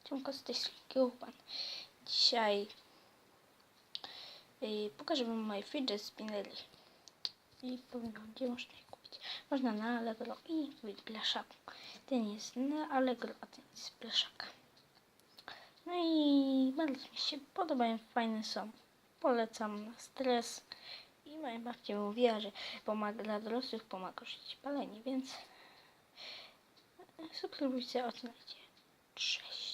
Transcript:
Ciągle z tej Pan. Dzisiaj pokażę wam moje fidget spinnery. I powiem wam, gdzie można je kupić. Można na Allegro i w blaszaku. Ten jest na Allegro, a ten jest w blaszaku. No i bardzo mi się podobają, fajne są. Polecam na stres. I moja babcia mówiła, że pomaga dla dorosłych, pomaga żyć palenie, więc subskrybujcie, ocenajcie. Cześć.